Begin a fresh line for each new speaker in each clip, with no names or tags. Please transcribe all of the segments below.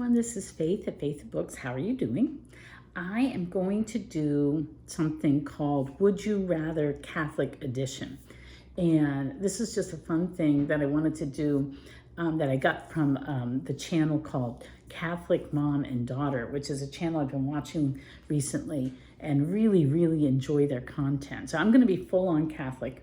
everyone, this is Faith at Faith&books. How are you doing? I am going to do something called Would You Rather Catholic Edition. And this is just a fun thing that I wanted to do that I got from the channel called Catholic Mom and Daughter, which is a channel I've been watching recently and really enjoy their content. So I'm going to be full on Catholic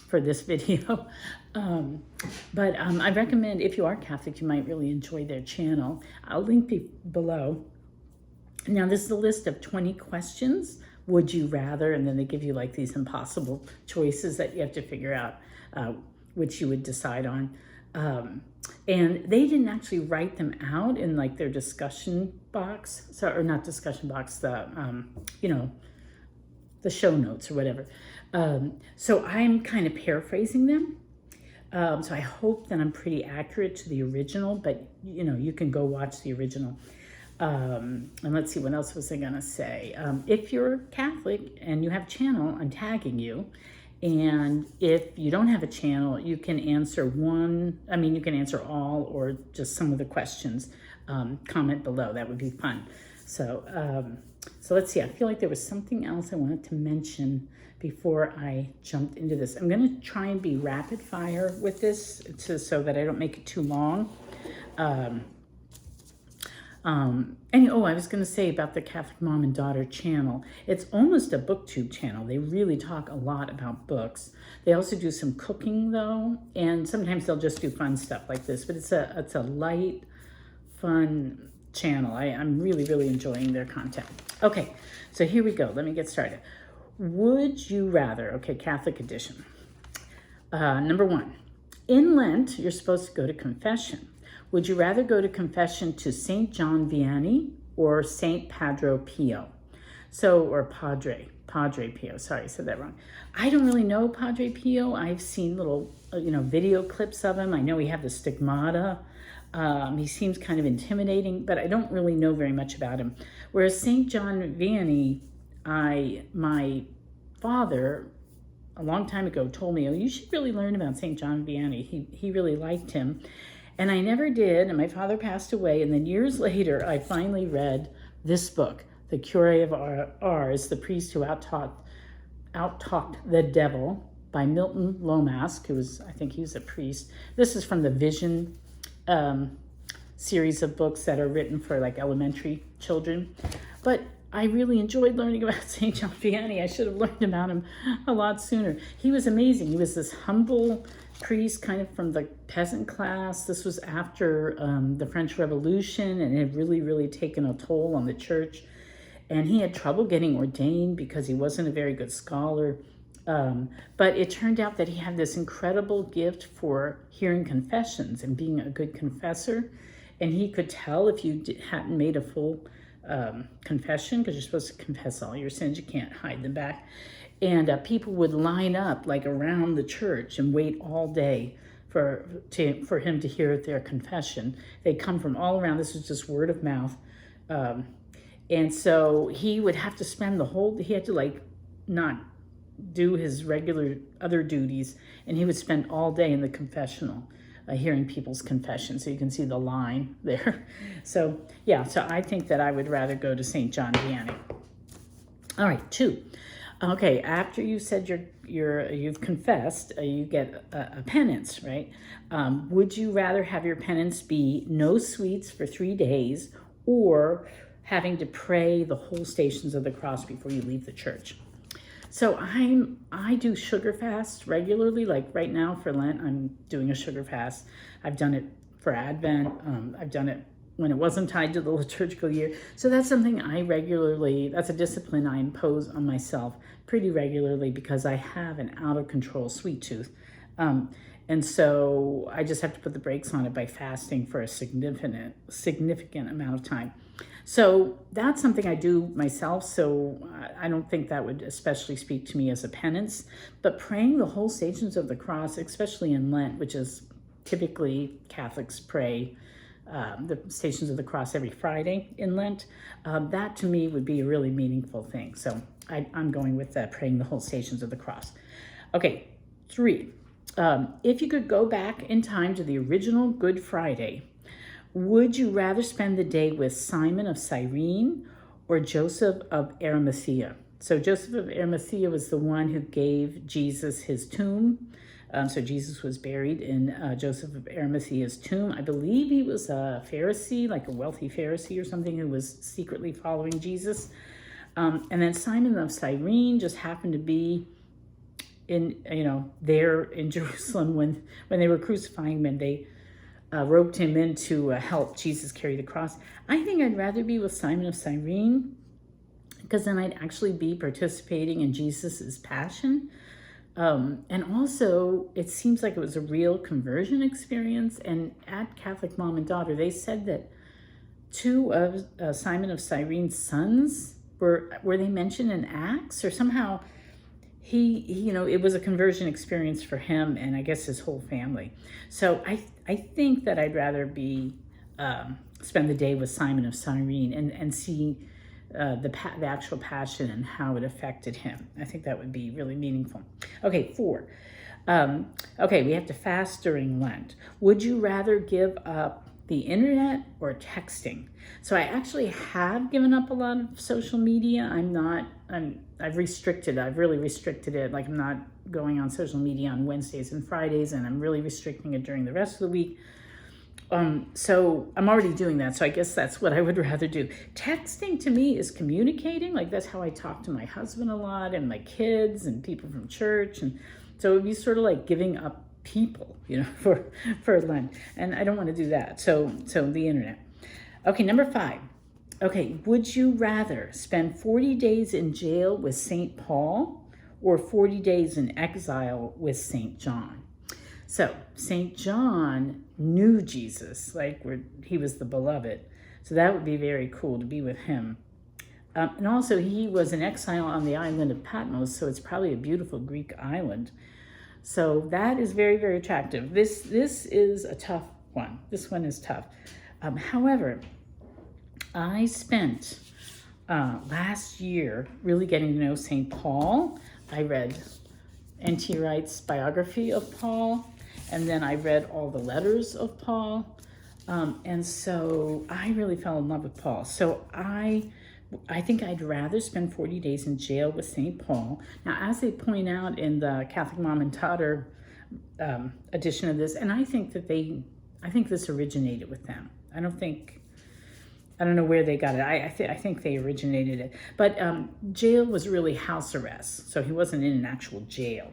for this video. But I recommend, if you are Catholic, you might really enjoy their channel. I'll link below. Now, this is a list of 20 questions. Would you rather? And then they give you like these impossible choices that you have to figure out which you would decide on. And they didn't actually write them out in like their discussion box, or not discussion box, the show notes or whatever. So I'm kind of paraphrasing them. So I hope that I'm pretty accurate to the original, but you can go watch the original. And let's see, what else was I gonna say? If you're Catholic and you have a channel, I'm tagging you. And if you don't have a channel, you can answer you can answer all or just some of the questions. Comment below, that would be fun. So let's see, I feel like there was something else I wanted to mention before I jumped into this. I'm gonna try and be rapid fire with this so that I don't make it too long. I was going to say about the Catholic Mom and Daughter channel. It's almost a booktube channel. They really talk a lot about books. They also do some cooking though, and sometimes they'll just do fun stuff like this, but it's a light, fun channel. I'm really enjoying their content. Okay, so here we go. Let me get started. Would you rather, okay, Catholic edition. Number 1, in Lent, you're supposed to go to confession. Would you rather go to confession to St. John Vianney or St. Padre Pio? Or Padre Pio, sorry, I said that wrong. I don't really know Padre Pio. I've seen little, video clips of him. I know he had the stigmata. He seems kind of intimidating, but I don't really know very much about him. Whereas St. John Vianney, my father, a long time ago, told me, oh, you should really learn about St. John Vianney. He really liked him. And I never did, and my father passed away, and then years later, I finally read this book, The Cure of Ars, The Priest Who Outtalked the Devil, by Milton Lomask, I think he was a priest. This is from the Vision series of books that are written for like elementary children. But I really enjoyed learning about St. John Vianney. I should have learned about him a lot sooner. He was amazing. He was this humble priest, kind of from the peasant class. This was after the French Revolution, and it had really taken a toll on the church. And he had trouble getting ordained because he wasn't a very good scholar. But it turned out that he had this incredible gift for hearing confessions and being a good confessor. And he could tell if you hadn't made a full confession, because you're supposed to confess all your sins. You can't hide them back. And people would line up like around the church and wait all day for him to hear their confession. They'd come from all around. This was just word of mouth. And so he would have to spend he had to like not do his regular other duties, and he would spend all day in the confessional hearing people's confessions. So you can see the line there. So yeah, so I think that I would rather go to St. John Vianney. All right, 2. Okay, after you said you've confessed, you get a penance, right? Would you rather have your penance be no sweets for 3 days, or having to pray the whole Stations of the Cross before you leave the church? So I do sugar fast regularly. Like right now for Lent, I'm doing a sugar fast. I've done it for Advent. I've done it when it wasn't tied to the liturgical year. So that's something that's a discipline I impose on myself pretty regularly because I have an out of control sweet tooth. And so I just have to put the brakes on it by fasting for a significant amount of time. So that's something I do myself, so I don't think that would especially speak to me as a penance. But praying the whole Stations of the Cross, especially in Lent, which is typically Catholics pray the Stations of the Cross every Friday in Lent, that to me would be a really meaningful thing. So I'm going with praying the whole Stations of the Cross. Okay, 3. If you could go back in time to the original Good Friday, Would you rather spend the day with Simon of Cyrene or Joseph of Arimathea? So Joseph of Arimathea was the one who gave Jesus his tomb. So Jesus was buried in Joseph of Arimathea's tomb. I believe he was a Pharisee, like a wealthy Pharisee or something, who was secretly following Jesus. And then Simon of Cyrene just happened to be there in Jerusalem when they were crucifying him, and they roped him in to help Jesus carry the cross. I think I'd rather be with Simon of Cyrene, because then I'd actually be participating in Jesus's passion. And also, it seems like it was a real conversion experience. And at Catholic Mom and Daughter, they said that two of Simon of Cyrene's sons were they mentioned in Acts, or somehow it was a conversion experience for him and I guess his whole family. So I think that I'd rather spend the day with Simon of Cyrene and see the actual passion and how it affected him. I think that would be really meaningful. Okay, 4. We have to fast during Lent. Would you rather give up the internet or texting? So I actually have given up a lot of social media. I've really restricted it. Like, I'm not going on social media on Wednesdays and Fridays, and I'm really restricting it during the rest of the week. So I'm already doing that. So I guess that's what I would rather do. Texting to me is communicating. Like, that's how I talk to my husband a lot, and my kids and people from church. And so it would be sort of like giving up people, for Lent. And I don't want to do that. So the internet. Okay, number 5. Okay, would you rather spend 40 days in jail with St. Paul or 40 days in exile with St. John? So St. John knew Jesus, he was the beloved. So that would be very cool to be with him. And also, he was in exile on the island of Patmos, so it's probably a beautiful Greek island. So that is very, very attractive. This is a tough one. This one is tough. However, I spent last year really getting to know St. Paul. I read N.T. Wright's biography of Paul, and then I read all the letters of Paul. And so I really fell in love with Paul. So I think I'd rather spend 40 days in jail with St. Paul. Now, as they point out in the Catholic Mom and Daughter edition of this, and I think this originated with them. I don't know where they got it. I think they originated it. But jail was really house arrest, so he wasn't in an actual jail.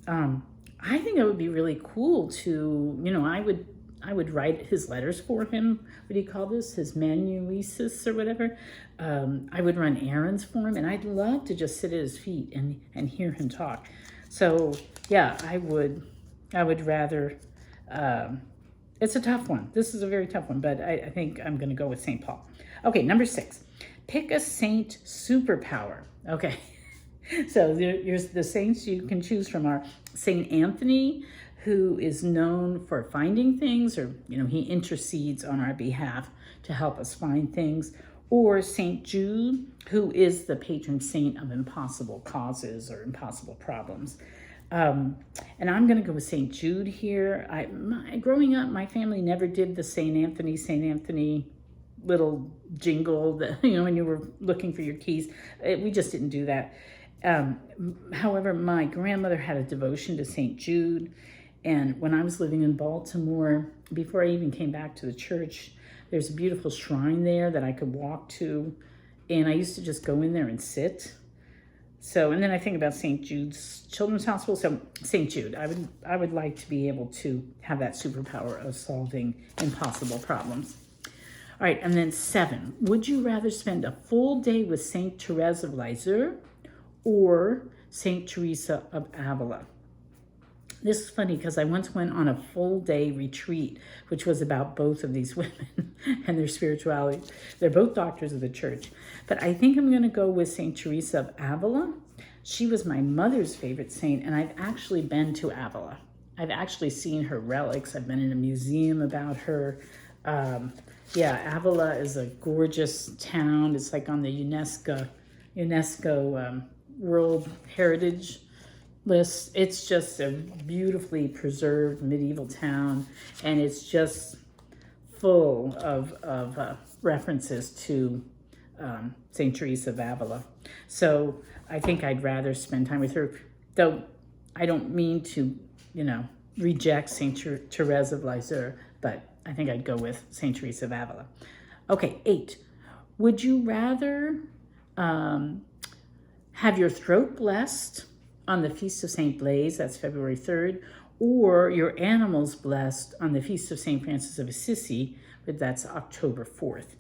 I think it would be really cool to, I would write his letters for him. What do you call this? His manuensis or whatever. I would run errands for him, and I'd love to just sit at his feet and hear him talk. So yeah, I would rather. It's a tough one. This is a very tough one, but I think I'm going to go with St. Paul. Okay, number 6. Pick a saint superpower. Okay, so there's the saints you can choose from are St. Anthony, who is known for finding things, or, he intercedes on our behalf to help us find things, or St. Jude, who is the patron saint of impossible causes or impossible problems. And I'm going to go with St. Jude here. Growing up, my family never did the St. Anthony little jingle that, when you were looking for your keys. We just didn't do that. However, my grandmother had a devotion to St. Jude. And when I was living in Baltimore, before I even came back to the church, there's a beautiful shrine there that I could walk to. And I used to just go in there and sit. So, and then I think about St. Jude's Children's Hospital. So St. Jude, I would like to be able to have that superpower of solving impossible problems. All right, and then 7. Would you rather spend a full day with St. Therese of Lisieux or St. Theresa of Avila? This is funny because I once went on a full day retreat, which was about both of these women and their spirituality. They're both doctors of the church. But I think I'm going to go with St. Theresa of Avila. She was my mother's favorite saint, and I've actually been to Avila. I've actually seen her relics. I've been in a museum about her. Avila is a gorgeous town. It's like on the UNESCO World Heritage list. It's just a beautifully preserved medieval town, and it's just full of references to St. Theresa of Avila. So I think I'd rather spend time with her, though I don't mean to, reject St. Therese of Lisieux, but I think I'd go with St. Theresa of Avila. Okay, 8. Would you rather have your throat blessed on the Feast of St. Blaise, that's February 3rd, or your animals blessed on the Feast of St. Francis of Assisi, but that's October 4th.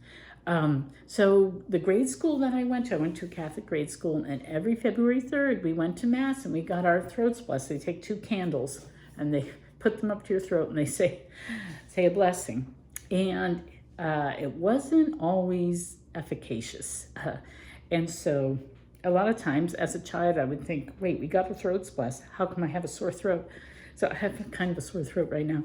So the grade school that I went to a Catholic grade school, and every February 3rd we went to Mass and we got our throats blessed. They take 2 candles and they put them up to your throat and they say a blessing. And it wasn't always efficacious. And so a lot of times as a child, I would think, wait, we got our throats blessed. How come I have a sore throat? So I have kind of a sore throat right now.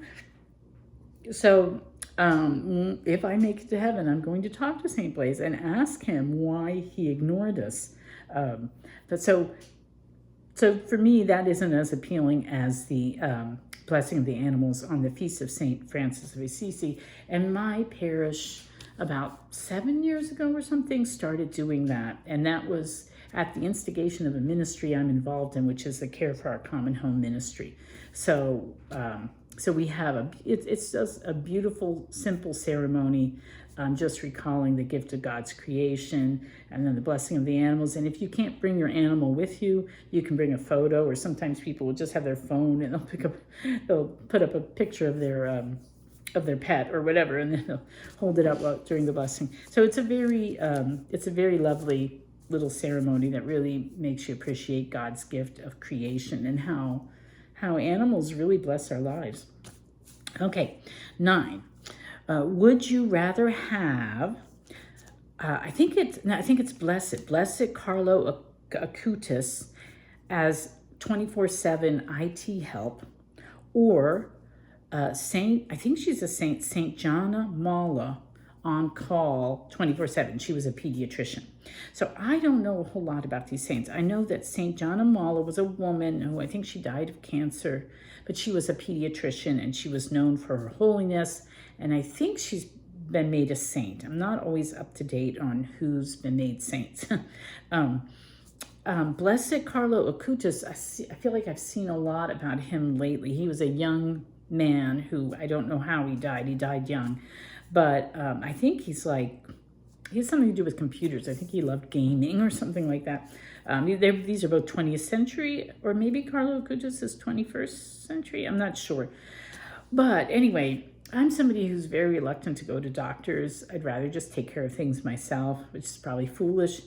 So if I make it to heaven, I'm going to talk to St. Blaise and ask him why he ignored us. But so for me, that isn't as appealing as the blessing of the animals on the Feast of St. Francis of Assisi. And my parish, about 7 years ago or something, started doing that. And that was at the instigation of a ministry I'm involved in, which is the Care for Our Common Home ministry. So we have it's just a beautiful, simple ceremony, just recalling the gift of God's creation and then the blessing of the animals. And if you can't bring your animal with you, you can bring a photo, or sometimes people will just have their phone and they'll put up a picture of their pet or whatever, and then they'll hold it up during the blessing. So it's a very lovely little ceremony that really makes you appreciate God's gift of creation and how animals really bless our lives. Okay, 9. Would you rather have? I think it's Blessed Carlo Acutis as 24/7 IT help, or Saint. I think she's a Saint. Saint Gianna Mala on call 24/7. She was a pediatrician. So I don't know a whole lot about these saints. I know that Saint Gianna Mala was a woman who I think she died of cancer, but she was a pediatrician and she was known for her holiness. And I think she's been made a saint. I'm not always up to date on who's been made saints. Blessed Carlo Acutis, I feel like I've seen a lot about him lately. He was a young man who, I don't know how he died. He died young. But I think he has something to do with computers. I think he loved gaming or something like that. These are both 20th century, or maybe Carlo Acutis is 21st century. I'm not sure. But anyway, I'm somebody who's very reluctant to go to doctors. I'd rather just take care of things myself, which is probably foolish.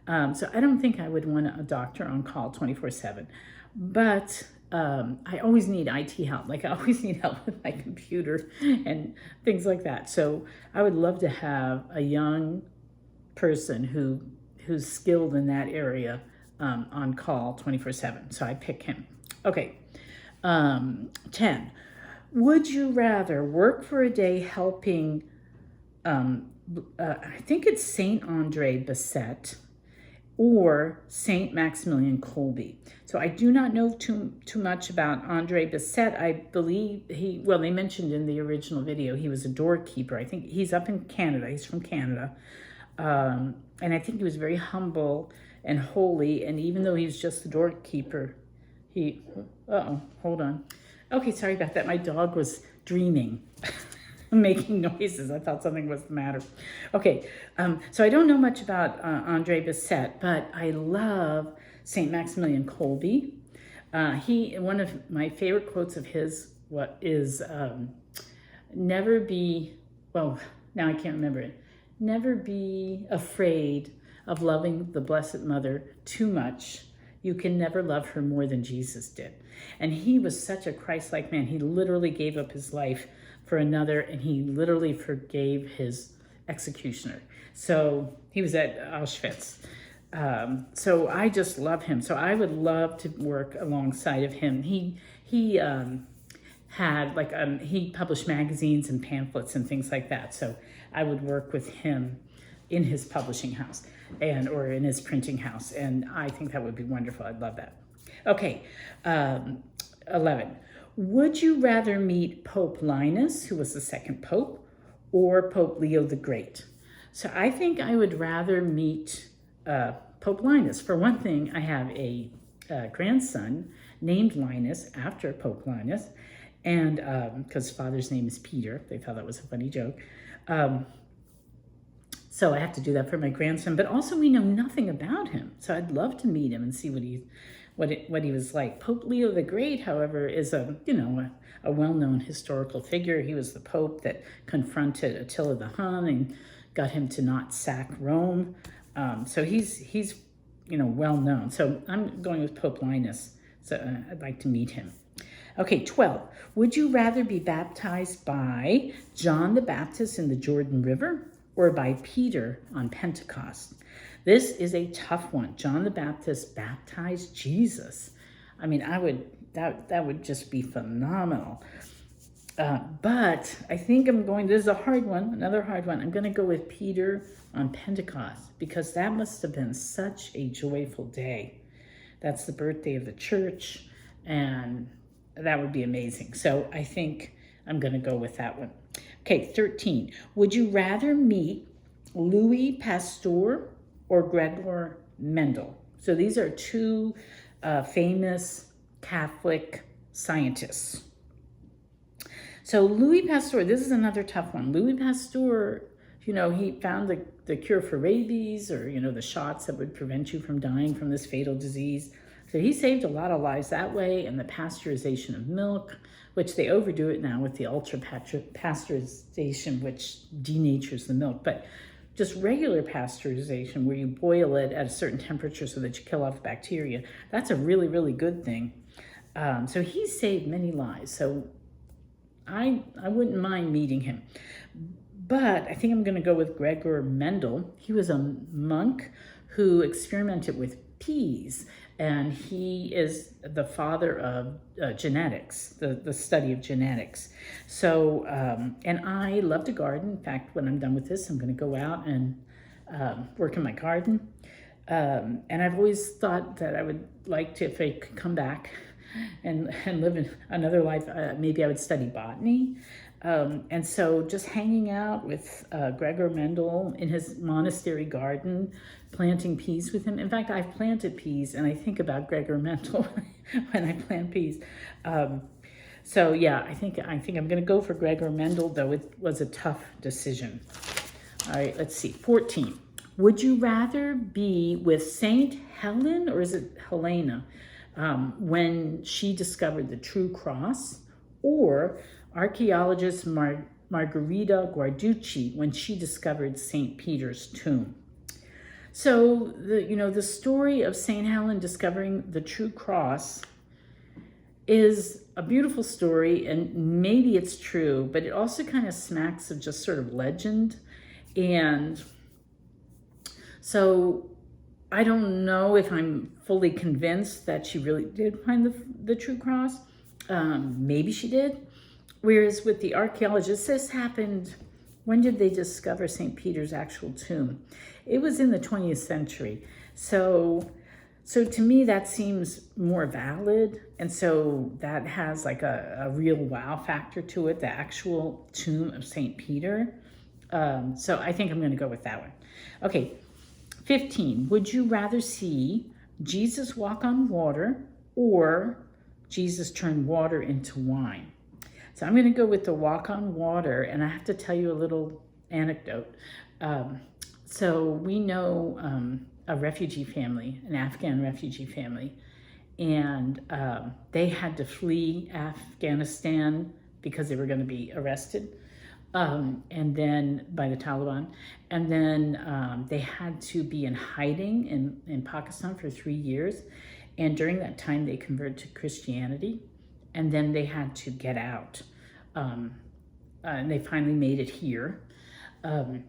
So I don't think I would want a doctor on call 24/7. But I always need IT help. Like I always need help with my computer and things like that. So I would love to have a young person who's skilled in that area on call 24/7. So I pick him. Okay. 10. Would you rather work for a day helping, I think it's Saint Andre Bessette, or Saint Maximilian Kolbe? So I do not know too much about Andre Bessette. I believe they mentioned in the original video, he was a doorkeeper. I think he's up in Canada. He's from Canada. And I think he was very humble and holy. And even though he was just the doorkeeper, hold on. Okay, sorry about that. My dog was dreaming, making noises. I thought something was the matter. Okay, so I don't know much about Andre Bessette, but I love St. Maximilian Kolbe. One of my favorite quotes of his never be afraid of loving the Blessed Mother too much. You can never love her more than Jesus did. And he was such a Christ-like man. He literally gave up his life for another, and he literally forgave his executioner. So he was at Auschwitz. So I just love him. So I would love to work alongside of him. He published magazines and pamphlets and things like that. So I would work with him in his publishing house or in his printing house. And I think that would be wonderful. I'd love that. Okay, 11. Would you rather meet Pope Linus, who was the second pope, or Pope Leo the Great. So I think I would rather meet Pope Linus. For one thing, I have a grandson named Linus after Pope Linus, and because father's name is Peter. They thought that was a funny joke. So I have to do that for my grandson, but also we know nothing about him. So I'd love to meet him and see what he was like. Pope Leo the Great, however, is a well-known historical figure. He was the pope that confronted Attila the Hun and got him to not sack Rome. So he's well known. So I'm going with Pope Linus. So I'd like to meet him. Okay, 12. Would you rather be baptized by John the Baptist in the Jordan River or by Peter on Pentecost? This is a tough one. John the Baptist baptized Jesus. I mean, that would just be phenomenal. But I think this is a hard one, another hard one. I'm going to go with Peter on Pentecost because that must have been such a joyful day. That's the birthday of the church, and that would be amazing. So I think I'm going to go with that one. Okay, 13. Would you rather meet Louis Pasteur or Gregor Mendel? So these are two famous Catholic scientists. So Louis Pasteur, this is another tough one. Louis Pasteur, he found the cure for rabies, or, the shots that would prevent you from dying from this fatal disease. So he saved a lot of lives that way, and the pasteurization of milk, which they overdo it now with the ultra pasteurization, which denatures the milk. But just regular pasteurization, where you boil it at a certain temperature so that you kill off the bacteria, that's a really, really good thing. So he saved many lives. So I wouldn't mind meeting him. But I think I'm going to go with Gregor Mendel. He was a monk who experimented with peas, and he is the father of genetics, the study of genetics. So, and I love to garden. In fact, when I'm done with this, I'm going to go out and work in my garden. And I've always thought that I would like to, if I could come back and live in another life, maybe I would study botany. And so just hanging out with Gregor Mendel in his monastery garden, planting peas with him. In fact, I've planted peas, and I think about Gregor Mendel when I plant peas. So yeah, I think I'm going to go for Gregor Mendel, though it was a tough decision. All right, let's see. 14. Would you rather be with Saint Helen, or is it Helena, when she discovered the true cross, or archaeologist Margherita Guarducci when she discovered St. Peter's tomb? So the story of St. Helen discovering the true cross is a beautiful story, and maybe it's true, but it also kind of smacks of just sort of legend. And so I don't know if I'm fully convinced that she really did find the true cross. Maybe she did. Whereas with the archaeologists, this happened, when did they discover St. Peter's actual tomb? It was in the 20th century. So to me, that seems more valid. And so that has like a real wow factor to it, the actual tomb of St. Peter. So I think I'm going to go with that one. Okay, 15. Would you rather see Jesus walk on water or Jesus turn water into wine? So I'm going to go with the walk on water, and I have to tell you a little anecdote. So we know a refugee family, an Afghan refugee family, and they had to flee Afghanistan because they were going to be arrested, and then by the Taliban, and then they had to be in hiding in Pakistan for 3 years, and during that time they converted to Christianity. And then they had to get out. And they finally made it here. And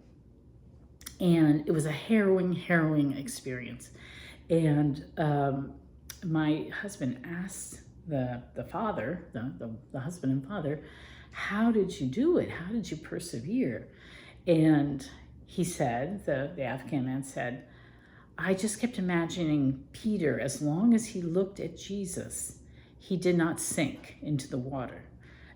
it was a harrowing experience. And my husband asked the father, the husband and father, how did you do it? How did you persevere? And he said, the Afghan man said, I just kept imagining Peter, as long as he looked at Jesus, he did not sink into the water.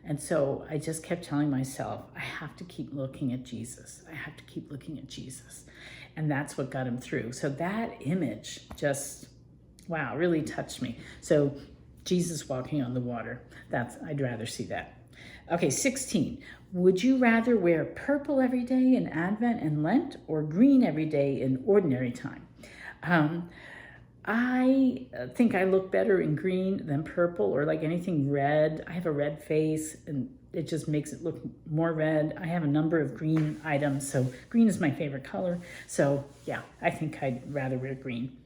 And so I just kept telling myself, I have to keep looking at Jesus. I have to keep looking at Jesus. And that's what got him through. So that image just, wow, really touched me. So Jesus walking on the water, I'd rather see that. Okay, 16. Would you rather wear purple every day in Advent and Lent or green every day in ordinary time? I think I look better in green than purple or like anything red. I have a red face and it just makes it look more red. I have a number of green items, so green is my favorite color. So yeah, I think I'd rather wear green.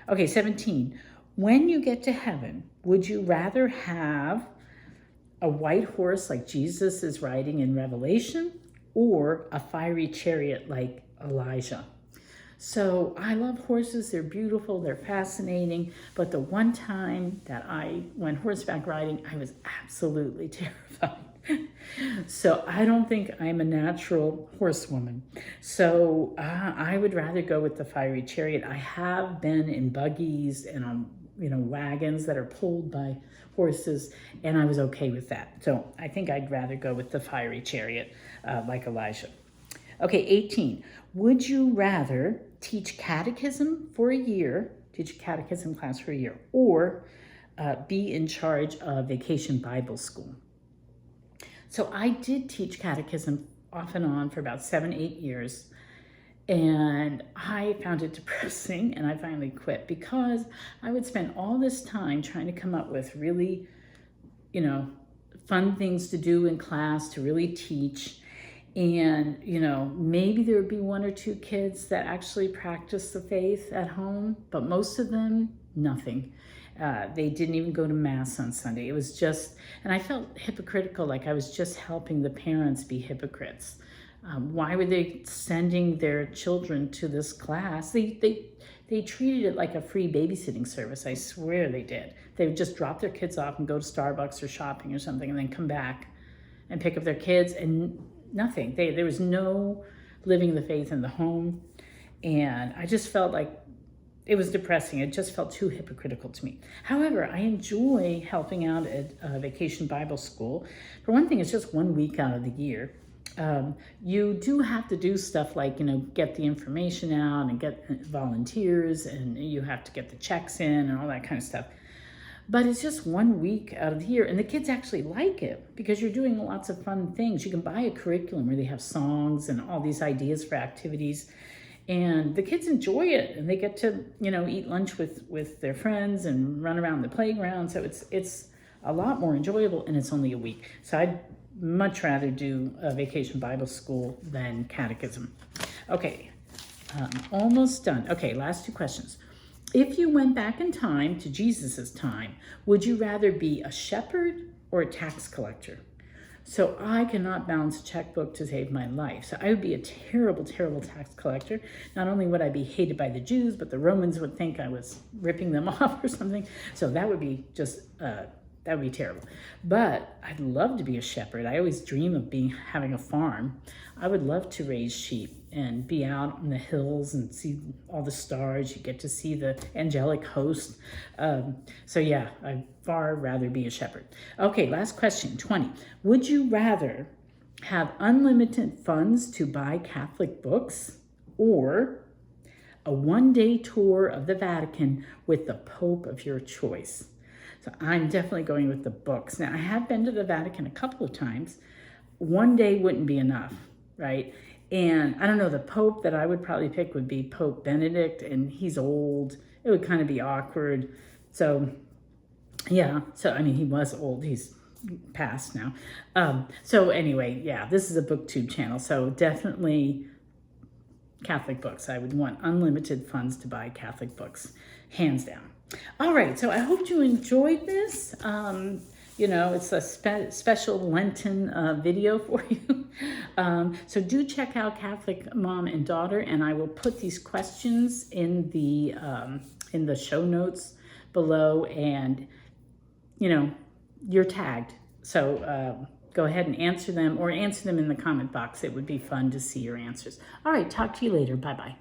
Okay, 17. When you get to heaven, would you rather have a white horse like Jesus is riding in Revelation or a fiery chariot like Elijah? So I love horses. They're beautiful. They're fascinating. But the one time that I went horseback riding, I was absolutely terrified. So I don't think I'm a natural horsewoman. So I would rather go with the fiery chariot. I have been in buggies and on wagons that are pulled by horses, and I was okay with that. So I think I'd rather go with the fiery chariot like Elijah. Okay, 18. Would you rather teach catechism for a year, teach a catechism class for a year, or be in charge of vacation Bible school? So I did teach catechism off and on for about 7-8 years. And I found it depressing, and I finally quit because I would spend all this time trying to come up with really, fun things to do in class to really teach. And, maybe there would be 1 or 2 kids that actually practice the faith at home, but most of them, nothing. They didn't even go to Mass on Sunday. It was just, and I felt hypocritical, like I was just helping the parents be hypocrites. Why were they sending their children to this class? They treated it like a free babysitting service. I swear they did. They would just drop their kids off and go to Starbucks or shopping or something and then come back and pick up their kids and nothing. There was no living the faith in the home. And I just felt like it was depressing. It just felt too hypocritical to me. However, I enjoy helping out at Vacation Bible School. For one thing, it's just 1 week out of the year. You do have to do stuff like, get the information out and get volunteers, and you have to get the checks in and all that kind of stuff. But it's just 1 week out of the year, and the kids actually like it because you're doing lots of fun things. You can buy a curriculum where they have songs and all these ideas for activities, and the kids enjoy it, and they get to, eat lunch with their friends and run around the playground. So it's a lot more enjoyable, and it's only a week. So I'd much rather do a Vacation Bible School than catechism. Okay, almost done. Okay, last 2 questions. If you went back in time to Jesus's time, would you rather be a shepherd or a tax collector? So I cannot balance a checkbook to save my life. So I would be a terrible, terrible tax collector. Not only would I be hated by the Jews, but the Romans would think I was ripping them off or something. So that would be just that would be terrible. But I'd love to be a shepherd. I always dream of having a farm. I would love to raise sheep and be out on the hills and see all the stars. You get to see the angelic host. So yeah, I'd far rather be a shepherd. Okay, last question, 20. Would you rather have unlimited funds to buy Catholic books or a 1-day tour of the Vatican with the Pope of your choice? So I'm definitely going with the books. Now, I have been to the Vatican a couple of times. 1 day wouldn't be enough, right? And I don't know, the Pope that I would probably pick would be Pope Benedict, and he's old. It would kind of be awkward. So, yeah. So, I mean, he was old. He's passed now. So anyway, yeah, this is a BookTube channel. So definitely Catholic books. I would want unlimited funds to buy Catholic books, hands down. All right, so I hope you enjoyed this. It's a special Lenten video for you. So do check out Catholic Mom and Daughter, and I will put these questions in the show notes below, and you're tagged. So go ahead and answer them, or answer them in the comment box. It would be fun to see your answers. All right, talk to you later. Bye-bye.